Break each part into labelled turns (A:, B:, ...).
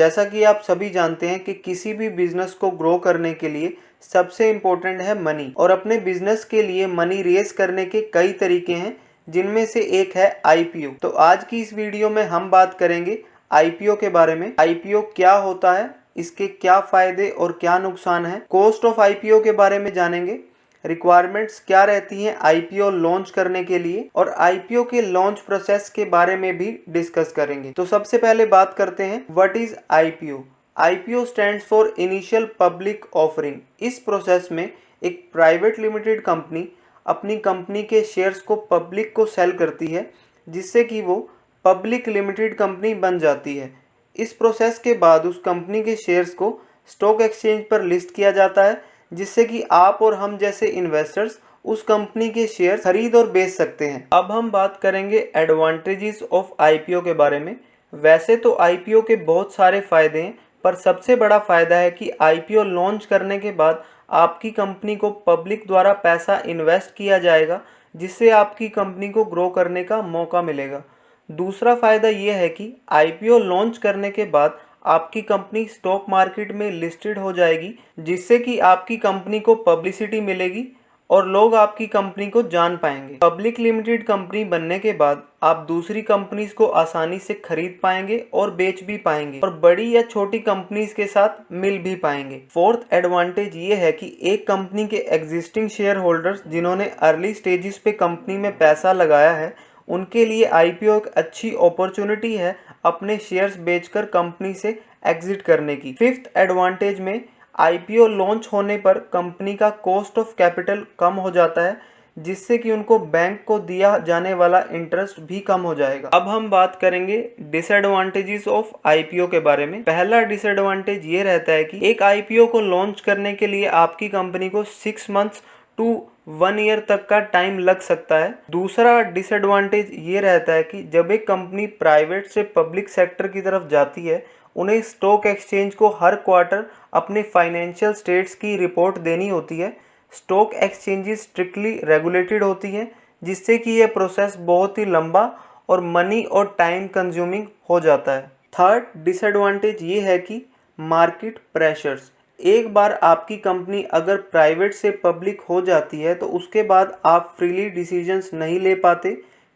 A: जैसा कि आप सभी जानते हैं कि किसी भी बिजनेस को ग्रो करने के लिए सबसे इम्पोर्टेंट है मनी, और अपने बिजनेस के लिए मनी रेज करने के कई तरीके हैं, जिनमें से एक है आईपीओ। तो आज की इस वीडियो में हम बात करेंगे आईपीओ के बारे में। आईपीओ क्या होता है, इसके क्या फायदे और क्या नुकसान है, कॉस्ट ऑफ आईपीओ के बारे में जानेंगे, रिक्वायरमेंट्स क्या रहती हैं आईपीओ लॉन्च करने के लिए, और आईपीओ के लॉन्च प्रोसेस के बारे में भी डिस्कस करेंगे। तो सबसे पहले बात करते हैं what is IPO. IPO stands for initial public offering. इस प्रोसेस में एक प्राइवेट लिमिटेड कंपनी अपनी कंपनी के शेयर्स को पब्लिक को सेल करती है, जिससे कि वो पब्लिक लिमिटेड कंपनी बन जाती है। इस प्रोसेस के बाद उस कंपनी के शेयर्स को स्टॉक एक्सचेंज पर लिस्ट किया जाता है, जिससे कि आप और हम जैसे इन्वेस्टर्स उस कंपनी के शेयर खरीद और बेच सकते हैं। अब हम बात करेंगे एडवांटेजेस ऑफ आईपीओ के बारे में। वैसे तो आईपीओ के बहुत सारे फायदे हैं, पर सबसे बड़ा फायदा है कि आईपीओ लॉन्च करने के बाद आपकी कंपनी को पब्लिक द्वारा पैसा इन्वेस्ट किया जाएगा, जिससे आपकी कंपनी को ग्रो करने का मौका मिलेगा। दूसरा फायदा यह है कि आईपीओ लॉन्च करने के बाद आपकी कंपनी स्टॉक मार्केट में लिस्टेड हो जाएगी, जिससे कि आपकी कंपनी को पब्लिसिटी मिलेगी और लोग आपकी कंपनी को जान पाएंगे। पब्लिक लिमिटेड कंपनी बनने के बाद आप दूसरी कंपनीज को आसानी से खरीद पाएंगे और बेच भी पाएंगे, और बड़ी या छोटी कंपनीज के साथ मिल भी पाएंगे। फोर्थ एडवांटेज ये है कि एक कंपनी के एग्जिस्टिंग शेयर होल्डर्स जिन्होंने अर्ली स्टेजेस पे कंपनी में पैसा लगाया है, उनके लिए आईपीओ एक अच्छी अपॉर्चुनिटी है अपने शेयर्स बेचकर कंपनी से एग्जिट करने की। फिफ्थ एडवांटेज में आईपीओ लॉन्च होने पर कंपनी का कॉस्ट ऑफ कैपिटल कम हो जाता है, जिससे कि उनको बैंक को दिया जाने वाला इंटरेस्ट भी कम हो जाएगा। अब हम बात करेंगे डिसएडवांटेजेस ऑफ आईपीओ के बारे में। पहला डिसएडवांटेज ये रहता है कि एक आईपीओ को लॉन्च करने के लिए आपकी कंपनी को 6 मंथ्स टू 1 ईयर तक का टाइम लग सकता है। दूसरा डिसएडवांटेज ये रहता है कि जब एक कंपनी प्राइवेट से पब्लिक सेक्टर की तरफ जाती है, उन्हें स्टॉक एक्सचेंज को हर क्वार्टर अपने फाइनेंशियल स्टेट्स की रिपोर्ट देनी होती है। स्टॉक एक्सचेंजेस स्ट्रिक्टली रेगुलेटेड होती हैं, जिससे कि यह प्रोसेस बहुत ही लंबा और मनी और टाइम कंज्यूमिंग हो जाता है। थर्ड डिसएडवांटेज ये है कि मार्केट प्रेशर्स। एक बार आपकी कंपनी अगर प्राइवेट से पब्लिक हो जाती है, तो उसके बाद आप फ्रीली डिसीजंस नहीं ले पाते,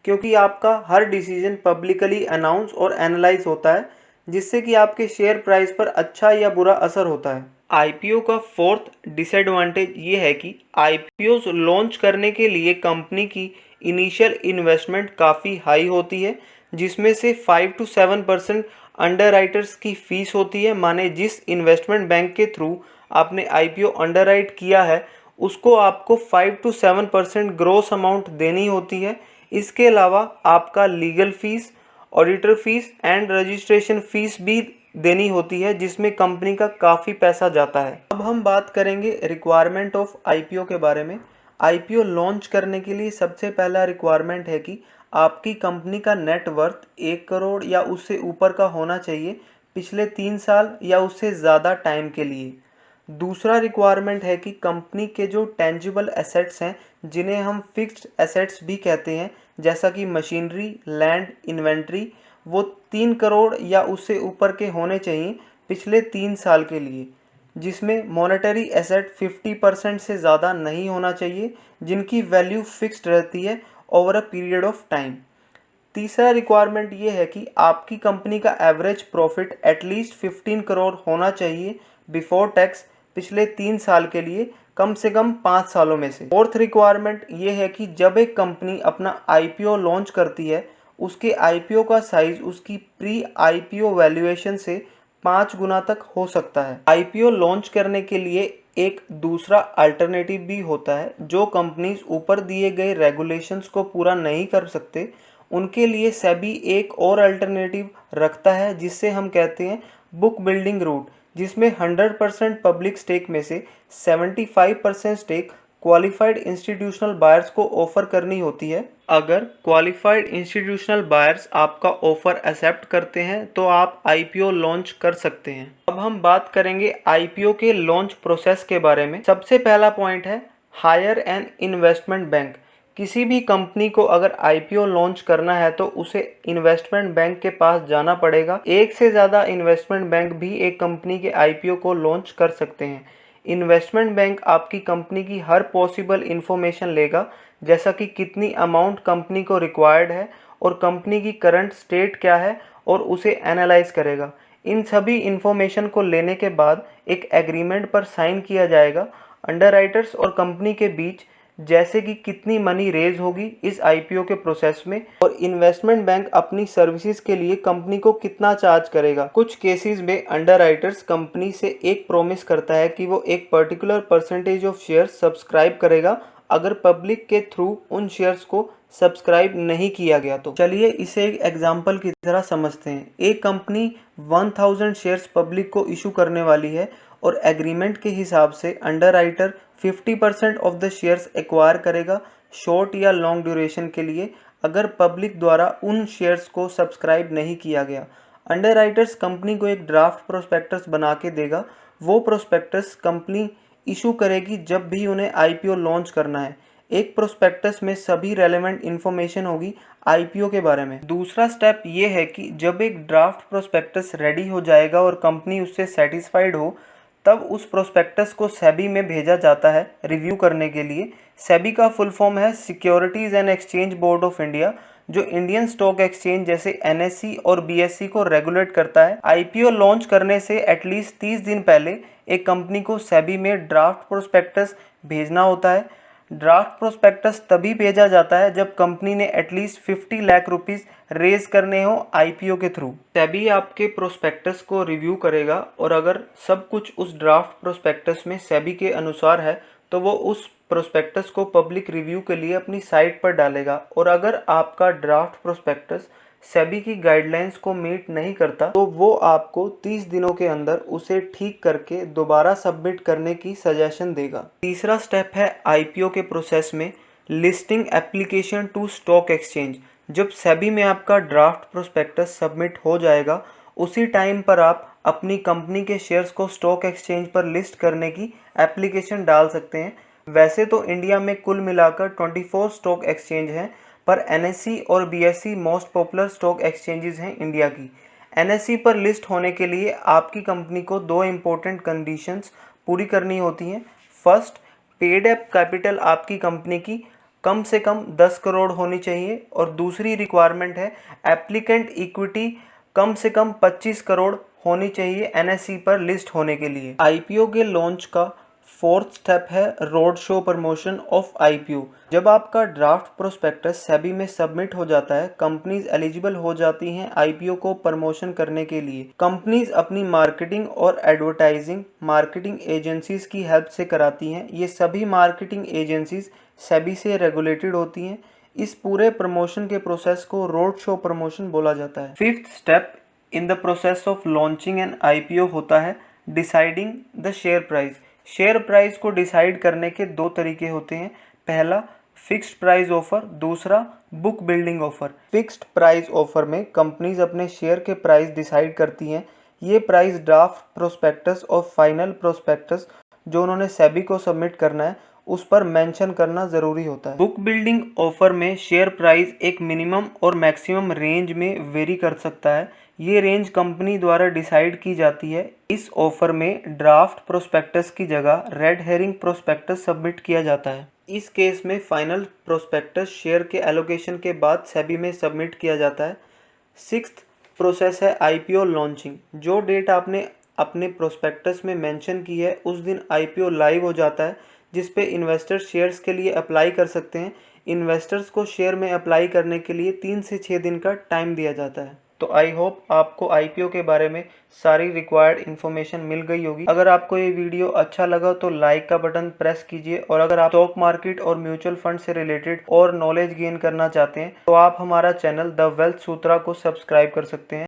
A: क्योंकि आपका हर डिसीजन पब्लिकली अनाउंस और एनालाइज होता है, जिससे कि आपके शेयर प्राइस पर अच्छा या बुरा असर होता है। आईपीओ का फोर्थ डिसएडवांटेज ये है कि आईपीओ लॉन्च करने के लिए कंपनी की इनिशियल इन्वेस्टमेंट काफ़ी हाई होती है, जिसमें से 5 to 7% अंडरराइटर्स की फीस होती है। माने जिस इन्वेस्टमेंट बैंक के थ्रू आपने आईपीओ अंडरराइट किया है, उसको आपको 5 to 7% ग्रॉस अमाउंट देनी होती है। इसके अलावा आपका legal fees, auditor fees and registration fees भी देनी होती है, जिसमें कंपनी का काफ़ी पैसा जाता है। अब हम बात करेंगे रिक्वायरमेंट ऑफ आईपीओ के बारे में। आईपीओ लॉन्च करने के लिए सबसे पहला रिक्वायरमेंट है कि आपकी कंपनी का नेट वर्थ 1 करोड़ या उससे ऊपर का होना चाहिए पिछले 3 साल या उससे ज़्यादा टाइम के लिए। दूसरा रिक्वायरमेंट है कि कंपनी के जो टेंजिबल एसेट्स हैं, जिन्हें हम फिक्स्ड एसेट्स भी कहते हैं, जैसा कि मशीनरी, लैंड, इन्वेंट्री, वो 3 करोड़ या उससे ऊपर के होने चाहिए पिछले 3 साल के लिए, जिसमें मॉनेटरी एसेट 50% से ज़्यादा नहीं होना चाहिए, जिनकी वैल्यू फिक्स्ड रहती है over a period of time. तीसरा रिक्वायरमेंट ये है कि आपकी कंपनी का एवरेज प्रॉफिट एटलीस्ट 15 करोड़ होना चाहिए बिफोर टैक्स पिछले 3 साल के लिए, कम से कम 5 सालों में से। फोर्थ रिक्वायरमेंट ये है कि जब एक कंपनी अपना आईपीओ लॉन्च करती है, उसके आईपीओ का साइज उसकी प्री आईपीओ वैल्यूएशन से 5 गुना तक हो सकता है। आईपीओ लॉन्च करने के लिए एक दूसरा अल्टरनेटिव भी होता है। जो कंपनीज ऊपर दिए गए रेगुलेशंस को पूरा नहीं कर सकते, उनके लिए सेबी एक और अल्टरनेटिव रखता है, जिससे हम कहते हैं बुक बिल्डिंग रूट, जिसमें 100% पब्लिक स्टेक में से 75% स्टेक क्वालिफाइड इंस्टीट्यूशनल बायर्स को ऑफर करनी होती है। अगर क्वालिफाइड इंस्टीट्यूशनल बायर्स आपका ऑफर एक्सेप्ट करते हैं, तो आप आईपीओ लॉन्च कर सकते हैं। अब हम बात करेंगे आईपीओ के लॉन्च प्रोसेस के बारे में। सबसे पहला पॉइंट है हायर एन इन्वेस्टमेंट बैंक। किसी भी कंपनी को अगर आईपीओ लॉन्च करना है तो उसे इन्वेस्टमेंट बैंक के पास जाना पड़ेगा। एक से ज़्यादा इन्वेस्टमेंट बैंक भी एक कंपनी के आईपीओ को लॉन्च कर सकते हैं। इन्वेस्टमेंट बैंक आपकी कंपनी की हर पॉसिबल इंफॉर्मेशन लेगा, जैसा कि कितनी अमाउंट कंपनी को रिक्वायर्ड है और कंपनी की करंट स्टेट क्या है, और उसे एनालाइज करेगा। इन सभी इंफॉर्मेशन को लेने के बाद एक एग्रीमेंट पर साइन किया जाएगा अंडरराइटर्स और कंपनी के बीच, जैसे कि कितनी मनी रेज होगी इस आईपीओ के प्रोसेस में, और इन्वेस्टमेंट बैंक अपनी सर्विसेज के लिए कंपनी को कितना चार्ज करेगा। कुछ केसेस में अंडरराइटर्स कंपनी से एक प्रॉमिस करता है कि वो एक particular percentage of share subscribe करेगा अगर पब्लिक के थ्रू उन शेयर्स को सब्सक्राइब नहीं किया गया तो। चलिए इसे एक एग्जांपल की तरह समझते हैं। एक कंपनी 1000 शेयर्स पब्लिक को इशू करने वाली है और एग्रीमेंट के हिसाब से underwriter 50% of the shares acquire करेगा शॉर्ट या लॉन्ग ड्यूरेशन के लिए अगर पब्लिक द्वारा उन शेयर्स को सब्सक्राइब नहीं किया गया। अंडरराइटर्स कंपनी को एक ड्राफ्ट प्रोस्पेक्टस बना के देगा। वो प्रोस्पेक्टस कंपनी इशू करेगी जब भी उन्हें आईपीओ लॉन्च करना है। एक प्रोस्पेक्टस में सभी रेलेवेंट इन्फॉर्मेशन होगी आईपीओ के बारे में। दूसरा स्टेप ये है कि जब एक ड्राफ्ट प्रोस्पेक्टस रेडी हो जाएगा और कंपनी उससे सेटिस्फाइड हो, तब उस प्रोस्पेक्टस को सेबी में भेजा जाता है रिव्यू करने के लिए। सेबी का फुल फॉर्म है securities and exchange board of India, जो इंडियन स्टॉक एक्सचेंज जैसे एनएससी और बीएससी को रेगुलेट करता है। आईपीओ लॉन्च करने से एटलीस्ट 30 दिन पहले एक कंपनी को सेबी में ड्राफ्ट प्रोस्पेक्टस भेजना होता है। ड्राफ्ट प्रोस्पेक्टस तभी भेजा जाता है जब कंपनी ने एटलीस्ट 50 लाख रुपीस रेज करने हो आईपीओ के थ्रू। सेबी आपके प्रोस्पेक्टस को रिव्यू करेगा और अगर सब कुछ उस ड्राफ्ट प्रोस्पेक्टस में सेबी के अनुसार है तो वो उस प्रोस्पेक्टस को पब्लिक रिव्यू के लिए अपनी साइट पर डालेगा। और अगर आपका ड्राफ्ट प्रोस्पेक्टस सेबी की गाइडलाइंस को मीट नहीं करता तो वो आपको 30 दिनों के अंदर उसे ठीक करके दोबारा सबमिट करने की सजेशन देगा। तीसरा स्टेप है आईपीओ के प्रोसेस में listing application to stock exchange. जब सेबी में आपका ड्राफ्ट प्रोस्पेक्टस सबमिट हो जाएगा, उसी टाइम पर आप अपनी कंपनी के शेयर्स को स्टॉक एक्सचेंज पर लिस्ट करने की एप्लीकेशन डाल सकते हैं। वैसे तो इंडिया में कुल मिलाकर 24 स्टॉक एक्सचेंज हैं, पर एनएससी और BSc most popular stock exchanges हैं इंडिया की। एनएससी पर लिस्ट होने के लिए आपकी कंपनी को 2 इम्पोर्टेंट कंडीशंस पूरी करनी होती हैं। फर्स्ट, पेड अप कैपिटल आपकी कंपनी की कम से कम 10 करोड़ होनी चाहिए, और दूसरी रिक्वायरमेंट है एप्लीकेंट इक्विटी कम से कम 25 करोड़ होनी चाहिए एनएससी पर लिस्ट होने के लिए। आईपीओ के लॉन्च का फोर्थ स्टेप है road show promotion of IPO. जब आपका ड्राफ्ट प्रोस्पेक्टस सेबी में सबमिट हो जाता है, कंपनीज एलिजिबल हो जाती हैं आईपीओ को प्रमोशन करने के लिए। कंपनीज अपनी मार्केटिंग और एडवर्टाइजिंग मार्केटिंग एजेंसीज की हेल्प से कराती हैं। ये सभी मार्केटिंग एजेंसीज सेबी से रेगुलेटेड होती हैं। इस पूरे प्रमोशन के प्रोसेस को रोड शो प्रमोशन बोला जाता है। Fifth step in the process of launching N IPO होता है deciding the share price. Share price को डिसाइड करने के 2 तरीके होते हैं। पहला फिक्स्ड प्राइस ऑफर, दूसरा book building offer. Fixed price offer में कंपनीज अपने शेयर के प्राइस डिसाइड करती हैं। ये प्राइस ड्राफ्ट प्रोस्पेक्टस और फाइनल प्रोस्पेक्टस जो उन्होंने सेबी को सबमिट करना है उस पर मेंशन करना ज़रूरी होता है। बुक बिल्डिंग ऑफर में शेयर प्राइस एक मिनिमम और मैक्सिमम रेंज में वेरी कर सकता है। ये रेंज कंपनी द्वारा डिसाइड की जाती है। इस ऑफर में ड्राफ्ट प्रोस्पेक्टस की जगह रेड हेरिंग प्रोस्पेक्टस सबमिट किया जाता है। इस केस में फाइनल प्रोस्पेक्टस शेयर के एलोकेशन के बाद सेबी में सबमिट किया जाता है। सिक्स्थ प्रोसेस है आईपीओ लॉन्चिंग। जो डेट आपने अपने प्रोस्पेक्टस में मेंशन की है उस दिन आईपीओ लाइव हो जाता है, जिस पे इन्वेस्टर्स शेयर्स के लिए अप्लाई कर सकते हैं। इन्वेस्टर्स को शेयर में अप्लाई करने के लिए 3 से 6 दिन का टाइम दिया जाता है। तो आई होप आपको आईपीओ के बारे में सारी रिक्वायर्ड इन्फॉर्मेशन मिल गई होगी। अगर आपको ये वीडियो अच्छा लगा तो लाइक का बटन प्रेस कीजिए, और अगर आप स्टॉक मार्केट और म्यूचुअल फंड से रिलेटेड और नॉलेज गेन करना चाहते हैं तो आप हमारा चैनल द वेल्थ सूत्रा को सब्सक्राइब कर सकते हैं।